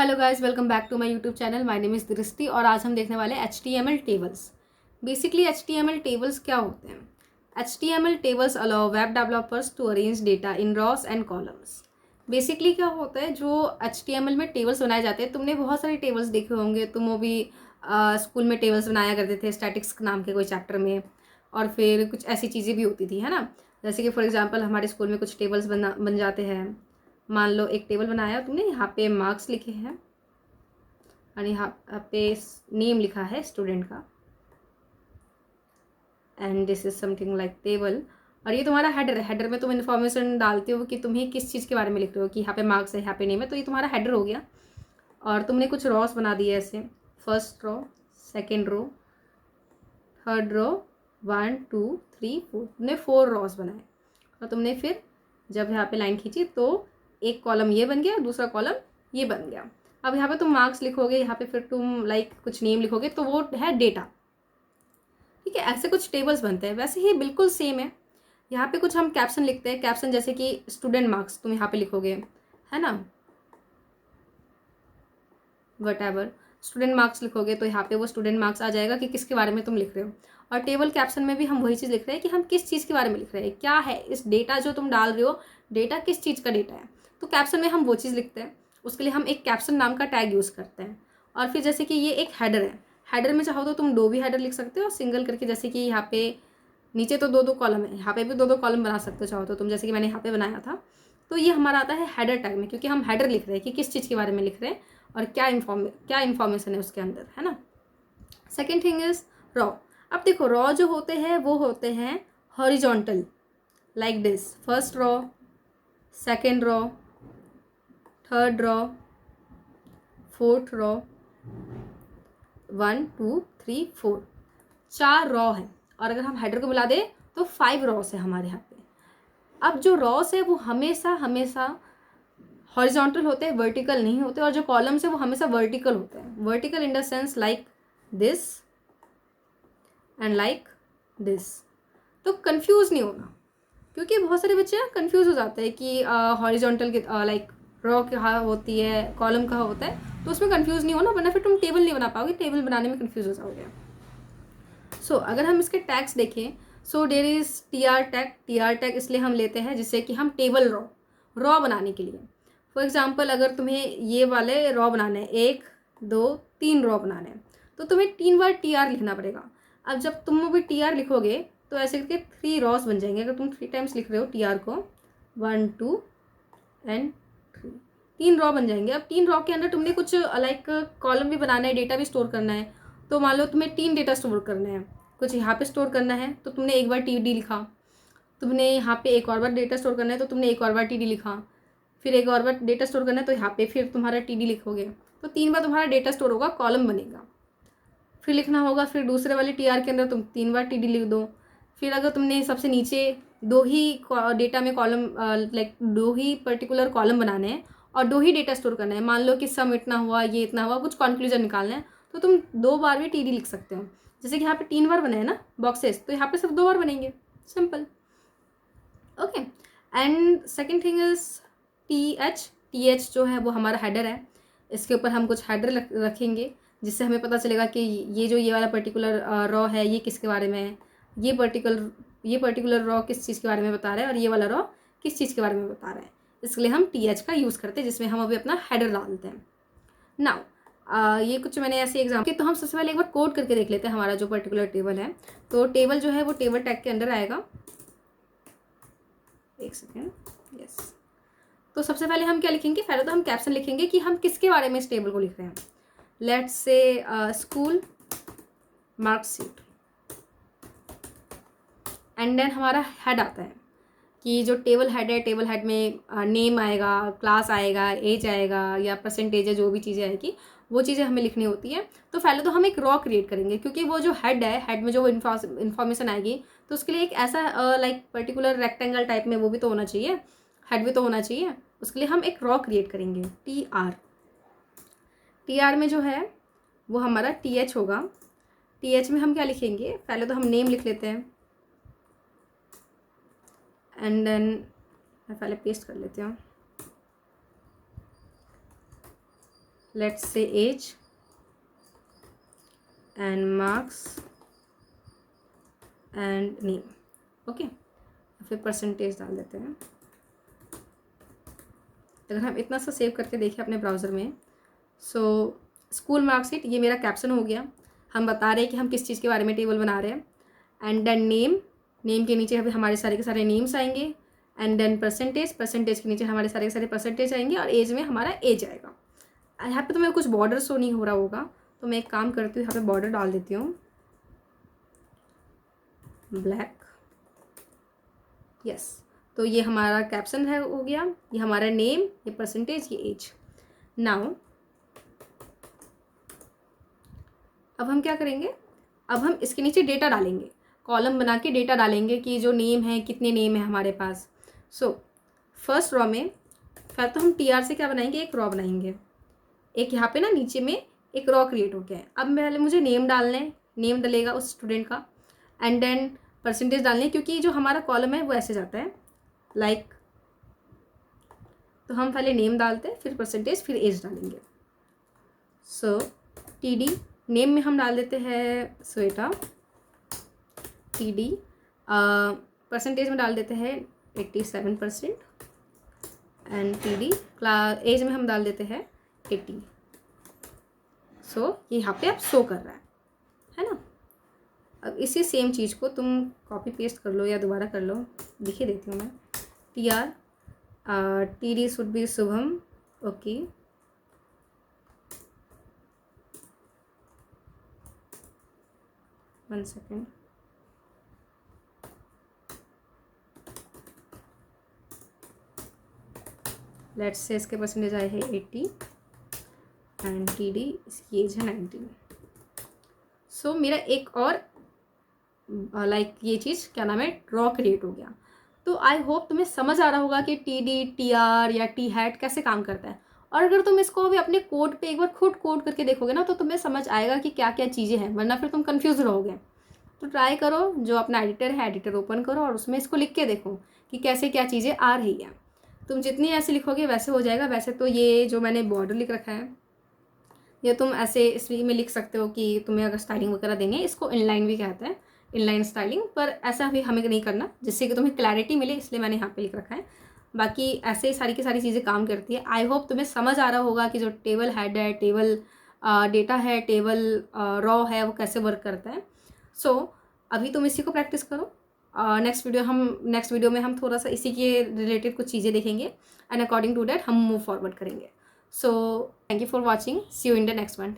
Hello guys, welcome back to my YouTube channel. My name is Drishti और आज हम देखने वाले हैं HTML tables. Basically HTML tables क्या होते हैं? HTML tables allow web developers to arrange data in rows and columns. Basically क्या होता है, जो HTML में टेबल्स बनाए जाते हैं, तुमने बहुत सारे टेबल्स देखे होंगे। तुम वो भी स्कूल में टेबल्स बनाया करते थे स्टैटिक्स नाम के कोई चैप्टर में, और फिर कुछ ऐसी चीज़ें भी होती थी, है ना। जैसे कि फॉर एग्जांपल हमारे स्कूल में कुछ टेबल्स बन जाते हैं। मान लो एक टेबल बनाया तुमने, यहाँ पे मार्क्स लिखे हैं और यहाँ पे नेम लिखा है स्टूडेंट का, and this is something like table. और ये तुम्हारा हेडर है। हेडर में तुम इन्फॉर्मेशन डालते हो कि तुम्हें किस चीज़ के बारे में लिख रहे हो, कि यहाँ पे मार्क्स है, यहाँ पे नेम है, तो ये तुम्हारा हेडर हो गया। और तुमने कुछ रॉस बना दिए ऐसे, first row, second row, third row, 1 2 3 4, तुमने 4 रॉस बनाए। और तुमने फिर जब यहाँ पे लाइन खींची तो एक कॉलम ये बन गया, दूसरा कॉलम ये बन गया। अब यहाँ पे तुम मार्क्स लिखोगे, यहाँ पे फिर तुम लाइक कुछ नेम लिखोगे, तो वो है डेटा। ठीक है, ऐसे कुछ टेबल्स बनते हैं। वैसे ही बिल्कुल सेम है। यहाँ पे कुछ हम कैप्शन लिखते हैं। कैप्शन जैसे कि स्टूडेंट मार्क्स तुम यहाँ पे लिखोगे, है ना, वट एवर स्टूडेंट मार्क्स लिखोगे तो यहाँ पे वो स्टूडेंट मार्क्स आ जाएगा कि किसके बारे में तुम लिख रहे हो। और टेबल कैप्शन में भी हम वही चीज़ लिख रहे हैं कि हम किस चीज़ के बारे में लिख रहे हैं, क्या है इस डेटा जो तुम डाल रहे हो, डेटा किस चीज़ का डेटा है। तो कैप्शन में हम वो चीज़ लिखते हैं। उसके लिए हम एक कैप्शन नाम का टैग यूज़ करते हैं। और फिर जैसे कि ये एक हेडर है। हेडर में चाहो तो तुम 2 भी हेडर लिख सकते हो सिंगल करके, जैसे कि यहाँ पे नीचे तो 2 2 कॉलम है, यहाँ पे भी 2 2 कॉलम बना सकते हो चाहो तो तुम, जैसे कि मैंने यहाँ पे बनाया था। तो ये हमारा आता है हेडर टैग में, क्योंकि हम हेडर लिख रहे हैं कि किस चीज़ के बारे में लिख रहे हैं और क्या इन्फॉर्मेशन है उसके अंदर, है ना। Second thing is raw. अब देखो, रॉ जो होते हैं वो होते हैं horizontal, like this. First raw, second raw, third raw, fourth raw, 1 2 3 4, 4 raw है। और अगर हम हेडर को मिला दें तो 5 रॉस है हमारे यहाँ पे। अब जो रॉस है वो हमेशा हमेशा हॉरिजॉन्टल होते हैं, वर्टिकल नहीं होते। और जो कॉलम्स है वो हमेशा वर्टिकल होते हैं। Vertical in the sense like this and like this. तो कंफ्यूज नहीं होना, क्योंकि बहुत सारे बच्चे कंफ्यूज हो जाते हैं कि हॉरिजॉन्टल लाइक रॉ कहाँ होती है, कॉलम कहाँ होता है। तो उसमें कंफ्यूज नहीं होना, वरना फिर तुम टेबल नहीं बना पाओगे, टेबल बनाने में कंफ्यूज हो जाओगे। सो अगर हम इसके टैग्स देखें, so there is TR tag. TR tag इसलिए हम लेते हैं जिससे कि हम टेबल रॉ बनाने के लिए। फॉर एग्जाम्पल अगर तुम्हें ये वाले रॉ बनाने हैं, 1 2 3 रॉ बनाने हैं, तो तुम्हें 3 बार TR लिखना पड़ेगा। अब जब तुम भी TR लिखोगे तो ऐसे करके 3 रॉस बन जाएंगे। अगर तुम 3 टाइम्स लिख रहे हो TR को, 1 2 एंड 3, 3 रॉ बन जाएंगे। अब 3 रॉ के अंदर तुमने कुछ लाइक कॉलम भी बनाना है, डेटा भी स्टोर करना है। तो मान लो तुम्हें 3 डेटा स्टोर करना है, कुछ यहाँ पे स्टोर करना है तो तुमने एक बार TD लिखा। तुमने यहाँ पे एक और बार डेटा स्टोर करना है तो तुमने एक और बार TD लिखा। फिर एक और बार डेटा स्टोर करना है तो यहाँ पे फिर तुम्हारा TD लिखोगे। तो 3 बार तुम्हारा डेटा स्टोर होगा, कॉलम बनेगा। फिर लिखना होगा, फिर दूसरे वाले TR के अंदर तुम 3 बार TD लिख दो। फिर अगर तुमने सबसे नीचे 2 ही डेटा में कॉलम लाइक 2 ही पर्टिकुलर कॉलम बनाने हैं और 2 ही डेटा स्टोर करना है, मान लो कि सम इतना हुआ, ये इतना हुआ, कुछ कंक्लूजन निकालना है, तो तुम 2 बार भी TD लिख सकते हो। जैसे कि यहाँ पे 3 बार बने हैं ना बॉक्सेस, तो यहाँ पे सिर्फ 2 बार बनेंगे, simple. Okay, and second thing is TH जो है वो हमारा हेडर है। इसके ऊपर हम कुछ हेडर रखेंगे जिससे हमें पता चलेगा कि ये वाला पर्टिकुलर रॉ है, ये किसके बारे में है, ये पर्टिकुलर रॉ किस चीज़ के बारे में बता रहा है, और ये वाला रॉ किस चीज़ के बारे में बता रहा है। इसके लिए हम TH का यूज़ करते हैं, जिसमें हम अभी अपना हेडर डालते हैं। नाउ ये कुछ मैंने ऐसे एग्जाम्पल, तो हम सबसे पहले एक बार कोड करके देख लेते हैं हमारा जो पर्टिकुलर टेबल है। तो टेबल जो है वो टेबल टैग के अंदर आएगा। एक सेकेंड, यस। तो सबसे पहले हम क्या लिखेंगे, पहले तो हम कैप्शन लिखेंगे कि हम किसके बारे में इस टेबल को लिख रहे हैं। Let's say school marksheet, and then हमारा हेड आता है कि जो टेबल हेड है, टेबल हेड में नेम आएगा, क्लास आएगा, एज आएगा, या परसेंटेज है, जो भी चीज़ें आएगी वो चीज़ें हमें लिखनी होती है। तो पहले तो हम एक रॉ क्रिएट करेंगे, क्योंकि वो जो हेड है, हेड में जो इन्फॉर्मेशन आएगी, तो उसके लिए एक ऐसा लाइक पर्टिकुलर रेक्टेंगल टाइप में वो भी तो होना चाहिए, हेड भी तो होना चाहिए। उसके लिए हम एक रॉ क्रिएट करेंगे, TR में जो है वो हमारा TH होगा। TH में हम क्या लिखेंगे, पहले तो हम नेम लिख लेते हैं, एंड देन मैं पहले पेस्ट कर लेती हूँ। Let's say age and marks and name, okay. फिर परसेंटेज डाल देते हैं। अगर हम इतना सा सेव करके देखें अपने ब्राउज़र में, सो स्कूल मार्कशीट, ये मेरा कैप्शन हो गया। हम बता रहे हैं कि हम किस चीज़ के बारे में टेबल बना रहे हैं। एंड देन नेम, नेम के नीचे हमारे सारे के सारे नेम्स आएंगे। एंड देन परसेंटेज, परसेंटेज के नीचे हमारे सारे के सारे परसेंटेज आएंगे। और एज में हमारा एज आएगा। यहाँ पे तो मैं कुछ बॉर्डर शो नहीं हो रहा होगा, तो मैं एक काम करती हूँ, यहाँ पे बॉर्डर डाल देती हूँ ब्लैक, यस। तो ये हमारा कैप्शन है, हो गया। ये हमारा नेम, ये परसेंटेज, ये एज। नाउ अब हम क्या करेंगे, अब हम इसके नीचे डेटा डालेंगे, कॉलम बना के डेटा डालेंगे कि जो नेम है, कितने नेम है हमारे पास। सो फर्स्ट रॉ में पहले तो हम TR से क्या बनाएंगे, एक रॉ बनाएंगे। एक यहाँ पे ना नीचे में एक रॉ क्रिएट हो गया है। अब पहले मुझे नेम डालना है, नेम डलेगा उस स्टूडेंट का। एंड देन परसेंटेज डालनी है, क्योंकि जो हमारा कॉलम है वो ऐसे जाता है लाइक, तो हम पहले नेम डालते हैं, फिर परसेंटेज, फिर एज डालेंगे। सो TD, नेम में हम डाल देते हैं श्वेता, TD। परसेंटेज में डाल देते हैं 87%। एंड TD एज में हम डाल देते हैं 80। सो ये यहाँ पे अब शो कर रहा है ना। अब इसी सेम चीज़ को तुम कॉपी पेस्ट कर लो या दोबारा कर लो, लिखे देती हूँ मैं। TR, TD should be Shubham, okay. One second, let's say इसके परसेंटेज आए हैं 80 एंड TD, इसकी एज है 19। सो मेरा एक और लाइक ये चीज़ क्या नाम है, रॉ क्रिएट हो गया। तो आई होप तुम्हें समझ आ रहा होगा कि TD, TR या T हैट कैसे काम करता है। और अगर तुम इसको अभी अपने कोड पे एक बार खुद कोड करके देखोगे ना, तो तुम्हें समझ आएगा कि क्या क्या चीज़ें हैं, वरना फिर तुम कंफ्यूज रहोगे। तो ट्राई करो, जो अपना एडिटर है, एडिटर ओपन करो और उसमें इसको लिख के देखो कि कैसे क्या चीज़ें आ रही हैं। तुम जितनी ऐसे लिखोगे वैसे हो जाएगा। वैसे तो ये जो मैंने बॉर्डर लिख रखा है, या तुम ऐसे इसमें में लिख सकते हो कि तुम्हें अगर स्टाइलिंग वगैरह देनी है, इसको इनलाइन भी कहते हैं, इनलाइन स्टाइलिंग। पर ऐसा भी हमें नहीं करना, जिससे कि तुम्हें क्लैरिटी मिले, इसलिए मैंने यहाँ पे लिख रखा है। बाकी ऐसे सारी की सारी चीज़ें काम करती है। आई होप तुम्हें समझ आ रहा होगा कि जो टेबल हेड है, टेबल डेटा है, टेबल रॉ है, वो कैसे वर्क करता है। सो अभी तुम इसी को प्रैक्टिस करो। नेक्स्ट वीडियो में हम थोड़ा सा इसी के रिलेटेड कुछ चीज़ें देखेंगे एंड अकॉर्डिंग टू दैट हम मूव फॉरवर्ड करेंगे। So thank you for watching, see you in the next one.